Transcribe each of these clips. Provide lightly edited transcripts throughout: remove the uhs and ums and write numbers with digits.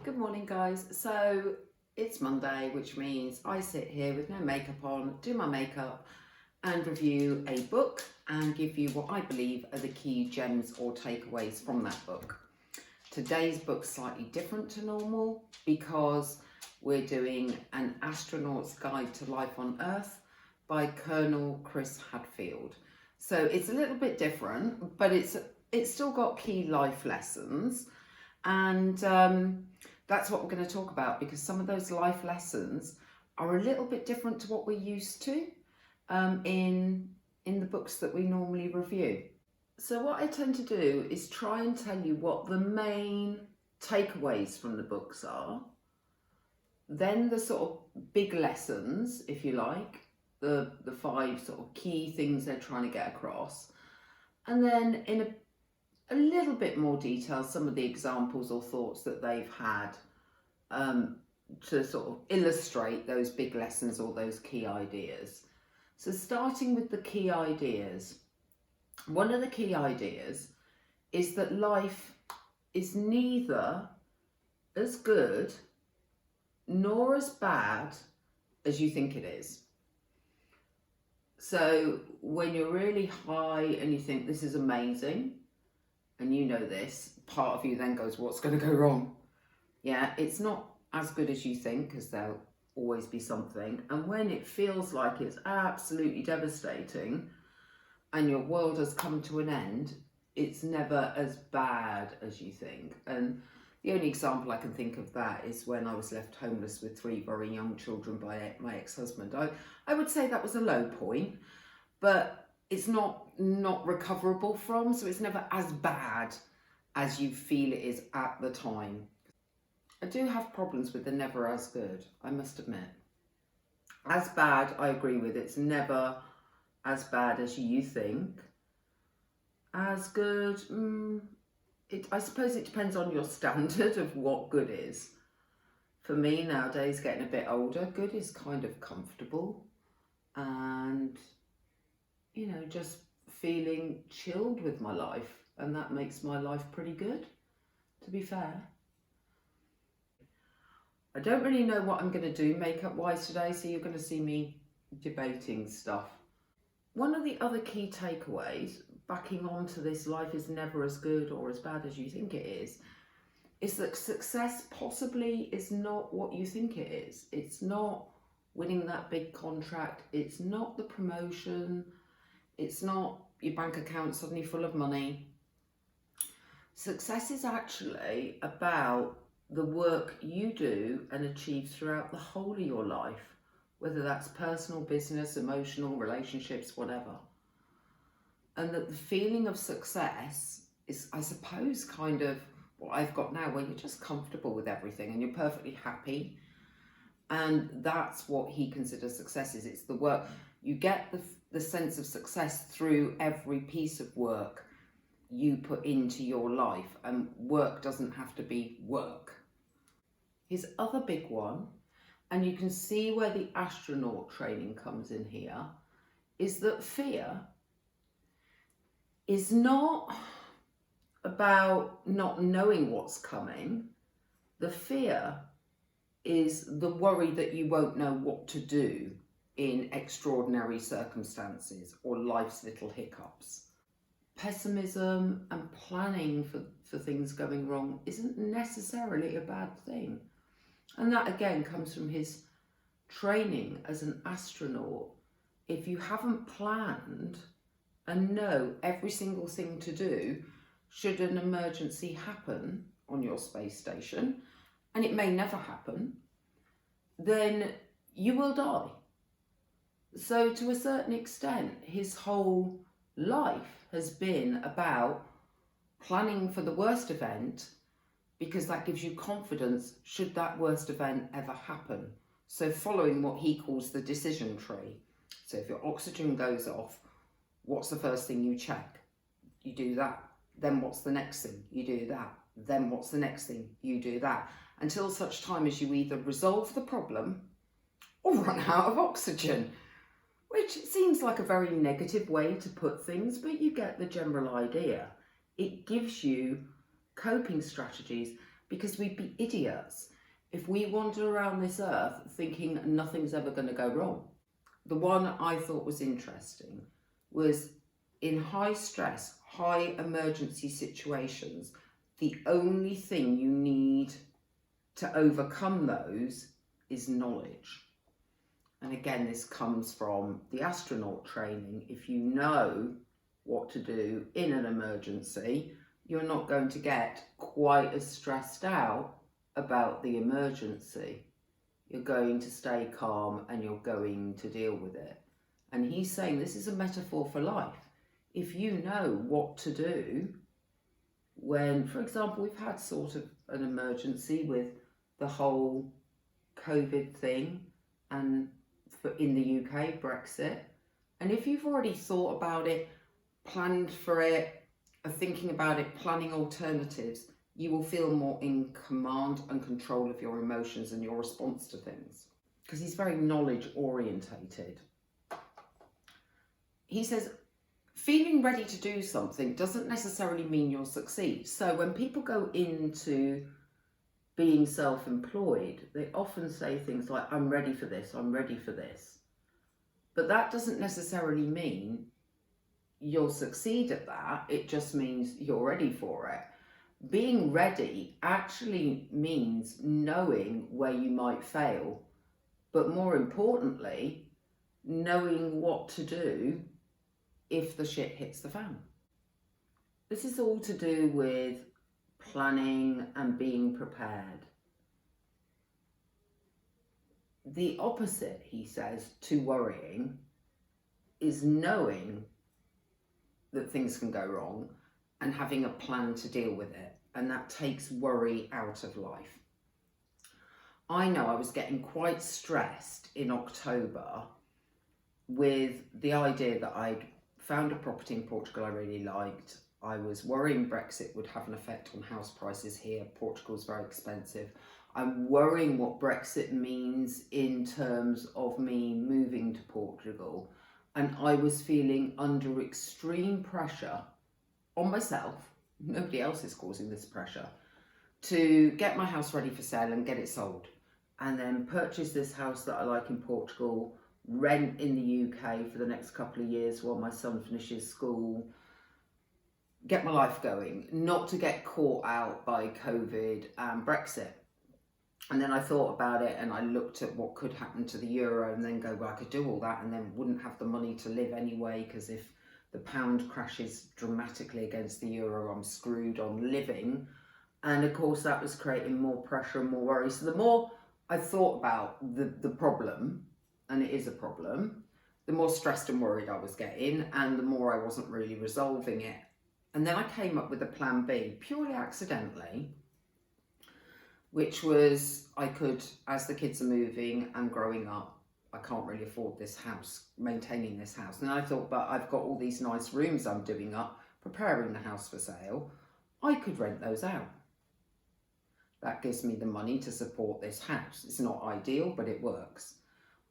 Good morning, guys. So it's Monday, which means I sit here with no makeup on, do my makeup and review a book and give you what I believe are the key gems or takeaways from that book. Today's book's slightly different to normal because we're doing An Astronaut's Guide to Life on Earth by Colonel Chris Hadfield. So it's a little bit different, but it's still got key life lessons, and that's what we're going to talk about, because some of those life lessons are a little bit different to what we're used to in the books that we normally review. So what I tend to do is try and tell you what the main takeaways from the books are, then the sort of big lessons, if you like, the five sort of key things they're trying to get across, and then in a little bit more detail some of the examples or thoughts that they've had to sort of illustrate those big lessons or those key ideas. So starting with the key ideas, one of the key ideas is that life is neither as good nor as bad as you think it is. So when you're really high and you think this is amazing, and you know this, part of you then goes, what's going to go wrong? Yeah, it's not as good as you think, because there'll always be something. And when it feels like it's absolutely devastating and your world has come to an end, it's never as bad as you think. And the only example I can think of that is when I was left homeless with 3 very young children by my ex-husband. I would say that was a low point, but it's not recoverable from, so it's never as bad as you feel it is at the time. I do have problems with the never as good, I must admit. As bad, I agree with, it's never as bad as you think. As good, I suppose it depends on your standard of what good is. For me nowadays, getting a bit older, good is kind of comfortable and, you know, just feeling chilled with my life, and that makes my life pretty good, to be fair. I don't really know what I'm going to do makeup wise today, so you're going to see me debating stuff. One of the other key takeaways, backing on to this life is never as good or as bad as you think it is that success possibly is not what you think it is. It's not winning that big contract, it's not the promotion, it's not your bank account suddenly full of money. Success is actually about the work you do and achieve throughout the whole of your life, whether that's personal, business, emotional, relationships, whatever. And that the feeling of success is, I suppose, kind of what I've got now, where you're just comfortable with everything and you're perfectly happy. And that's what he considers success is. It's the work. You get the sense of success through every piece of work you put into your life, and work doesn't have to be work. His other big one, and you can see where the astronaut training comes in here, is that fear is not about not knowing what's coming. The fear is the worry that you won't know what to do in extraordinary circumstances or life's little hiccups. Pessimism and planning for things going wrong isn't necessarily a bad thing. And that again comes from his training as an astronaut. If you haven't planned and know every single thing to do should an emergency happen on your space station, and it may never happen, then you will die. So to a certain extent, his whole life has been about planning for the worst event, because that gives you confidence should that worst event ever happen. So following what he calls the decision tree. So if your oxygen goes off, what's the first thing you check? You do that. Then what's the next thing? You do that. Then what's the next thing? You do that. Until such time as you either resolve the problem or run out of oxygen. Which seems like a very negative way to put things, but you get the general idea. It gives you coping strategies, because we'd be idiots if we wander around this earth thinking nothing's ever going to go wrong. The one I thought was interesting was in high stress, high emergency situations, the only thing you need to overcome those is knowledge. And again, this comes from the astronaut training. If you know what to do in an emergency, you're not going to get quite as stressed out about the emergency. You're going to stay calm and you're going to deal with it. And he's saying this is a metaphor for life. If you know what to do when, for example, we've had sort of an emergency with the whole COVID thing and in the UK, Brexit. And if you've already thought about it, planned for it, are thinking about it, planning alternatives, you will feel more in command and control of your emotions and your response to things. Because he's very knowledge orientated. He says, feeling ready to do something doesn't necessarily mean you'll succeed. So when people go into being self-employed, they often say things like, I'm ready for this, I'm ready for this. But that doesn't necessarily mean you'll succeed at that. It just means you're ready for it. Being ready actually means knowing where you might fail, but more importantly, knowing what to do if the shit hits the fan. This is all to do with planning and being prepared. The opposite, he says, to worrying is knowing that things can go wrong and having a plan to deal with it. And that takes worry out of life. I know I was getting quite stressed in October with the idea that I'd found a property in Portugal I really liked. I was worrying Brexit would have an effect on house prices here. Portugal's very expensive. I'm worrying what Brexit means in terms of me moving to Portugal. And I was feeling under extreme pressure on myself, nobody else is causing this pressure, to get my house ready for sale and get it sold. And then purchase this house that I like in Portugal, rent in the UK for the next couple of years while my son finishes school, get my life going, not to get caught out by COVID and Brexit. And then I thought about it and I looked at what could happen to the euro and then go, well, I could do all that and then wouldn't have the money to live anyway, because if the pound crashes dramatically against the euro, I'm screwed on living. And of course that was creating more pressure and more worry. So the more I thought about the problem, and it is a problem, the more stressed and worried I was getting and the more I wasn't really resolving it. And then I came up with a plan B, purely accidentally, which was I could, as the kids are moving and growing up, I can't really afford this house, maintaining this house. And I thought, but I've got all these nice rooms I'm doing up, preparing the house for sale. I could rent those out. That gives me the money to support this house. It's not ideal, but it works.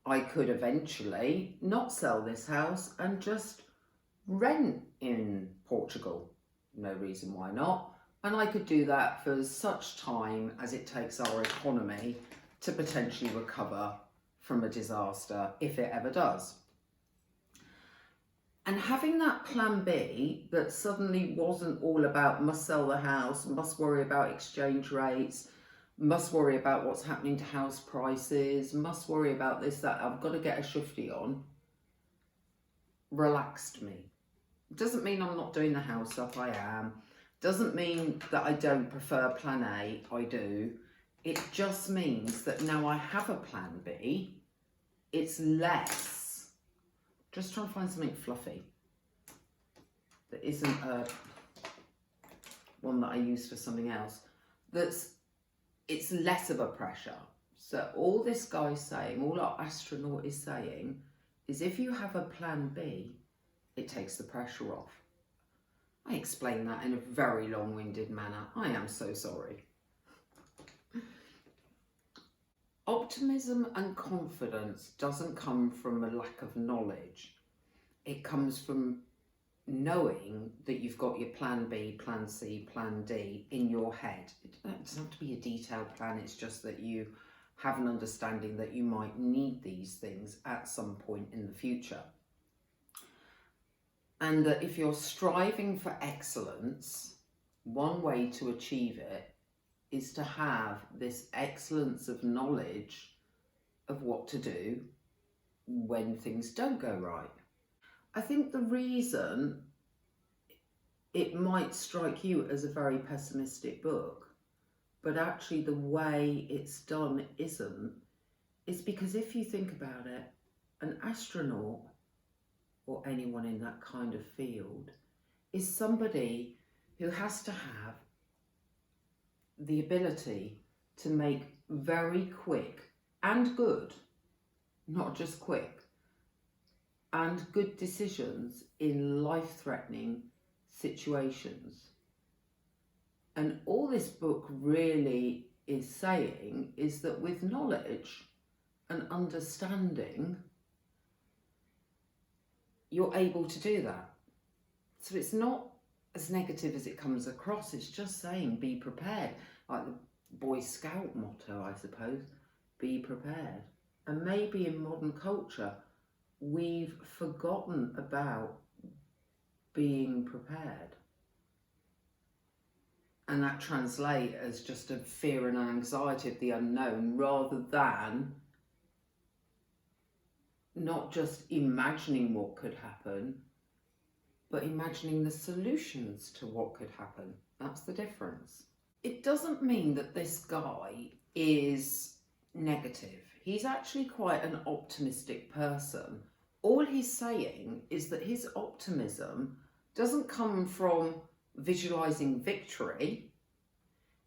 I could eventually not sell this house and just rent in Portugal. No reason why not. And I could do that for such time as it takes our economy to potentially recover from a disaster, if it ever does. And having that plan B that suddenly wasn't all about must sell the house, must worry about exchange rates, must worry about what's happening to house prices, must worry about this, that, I've got to get a shifty on, relaxed me. Doesn't mean I'm not doing the house up, I am. Doesn't mean that I don't prefer plan A, I do. It just means that now I have a plan B, it's less. Just trying to find something fluffy that isn't one that I use for something else. It's less of a pressure. So all this guy's saying, all our astronaut is saying, is if you have a plan B, it takes the pressure off. I explained that in a very long-winded manner. I am so sorry. Optimism and confidence doesn't come from a lack of knowledge. It comes from knowing that you've got your plan B, plan C, plan D in your head. It doesn't have to be a detailed plan, it's just that you have an understanding that you might need these things at some point in the future. And that if you're striving for excellence, one way to achieve it is to have this excellence of knowledge of what to do when things don't go right. I think the reason it might strike you as a very pessimistic book, but actually the way it's done isn't, is because if you think about it, an astronaut or anyone in that kind of field is somebody who has to have the ability to make very quick and good, not just quick, and good decisions in life-threatening situations. And all this book really is saying is that with knowledge and understanding, you're able to do that. So it's not as negative as it comes across, it's just saying be prepared, like the Boy Scout motto, I suppose, be prepared. And maybe in modern culture, we've forgotten about being prepared. And that translates as just a fear and anxiety of the unknown, rather than not just imagining what could happen, but imagining the solutions to what could happen. That's the difference. It doesn't mean that this guy is negative. He's actually quite an optimistic person. All he's saying is that his optimism doesn't come from visualizing victory.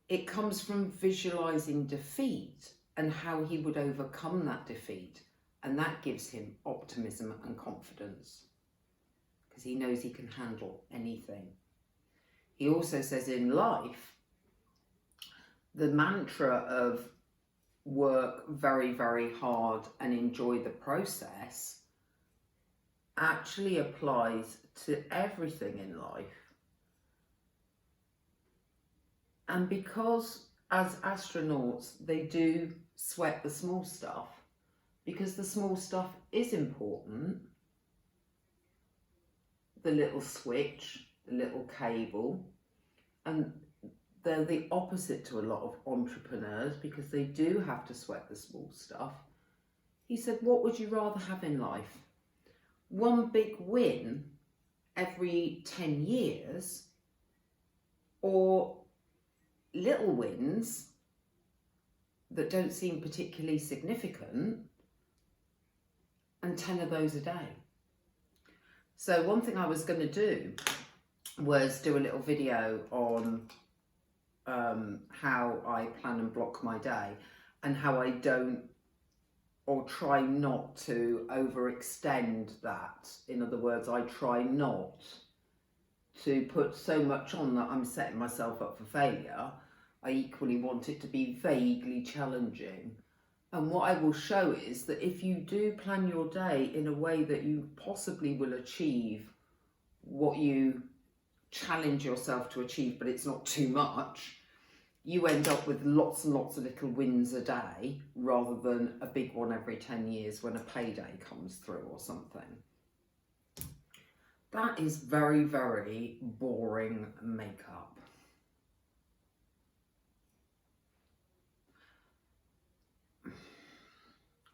It comes from visualizing defeat and how he would overcome that defeat. And that gives him optimism and confidence because he knows he can handle anything. He also says in life, the mantra of work very, very hard and enjoy the process actually applies to everything in life. And because as astronauts, they do sweat the small stuff, because the small stuff is important, the little switch, the little cable, and they're the opposite to a lot of entrepreneurs because they do have to sweat the small stuff. He said, what would you rather have in life? One big win every 10 years, or little wins that don't seem particularly significant, and 10 of those a day? So one thing I was going to do was do a little video on how I plan and block my day, and how I don't, or try not to overextend that. In other words, I try not to put so much on that I'm setting myself up for failure. I equally want it to be vaguely challenging. And what I will show is that if you do plan your day in a way that you possibly will achieve what you challenge yourself to achieve, but it's not too much, you end up with lots and lots of little wins a day rather than a big one every 10 years when a payday comes through or something. That is very, very boring makeup.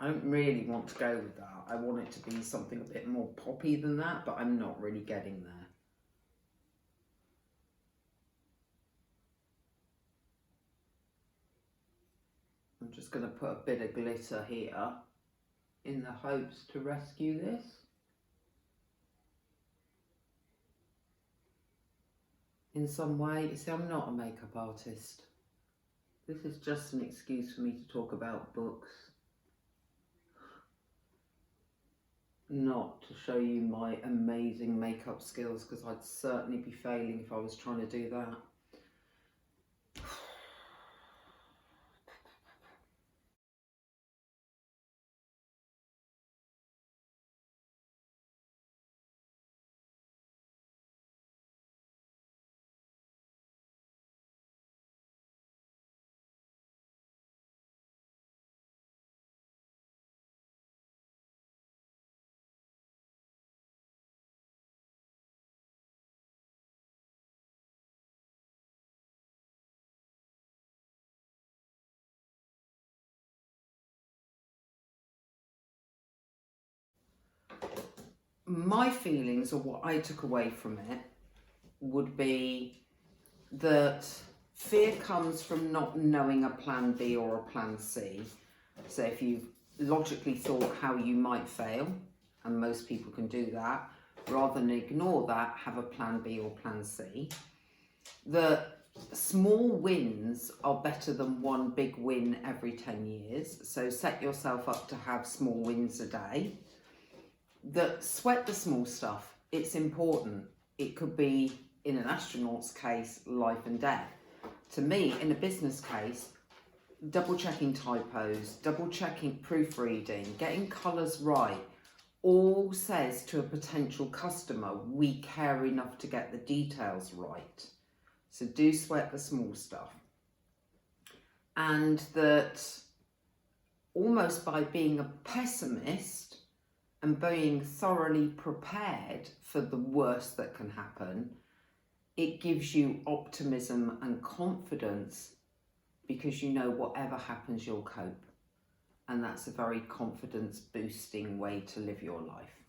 I don't really want to go with that. I want it to be something a bit more poppy than that, but I'm not really getting there. I'm just going to put a bit of glitter here in the hopes to rescue this. In some way. You see, I'm not a makeup artist. This is just an excuse for me to talk about books, not to show you my amazing makeup skills, because I'd certainly be failing if I was trying to do that. my feelings, or what I took away from it, would be that fear comes from not knowing a plan B or a plan C. So if you've logically thought how you might fail, and most people can do that, rather than ignore that, have a plan B or plan C. That small wins are better than one big win every 10 years. So set yourself up to have small wins a day. That sweat the small stuff. It's important. It could be, in an astronaut's case, life and death. To me, in a business case, double checking typos, double checking proofreading, getting colours right, all says to a potential customer, we care enough to get the details right. So do sweat the small stuff. And that almost by being a pessimist and being thoroughly prepared for the worst that can happen, it gives you optimism and confidence, because you know whatever happens, you'll cope. And that's a very confidence boosting way to live your life.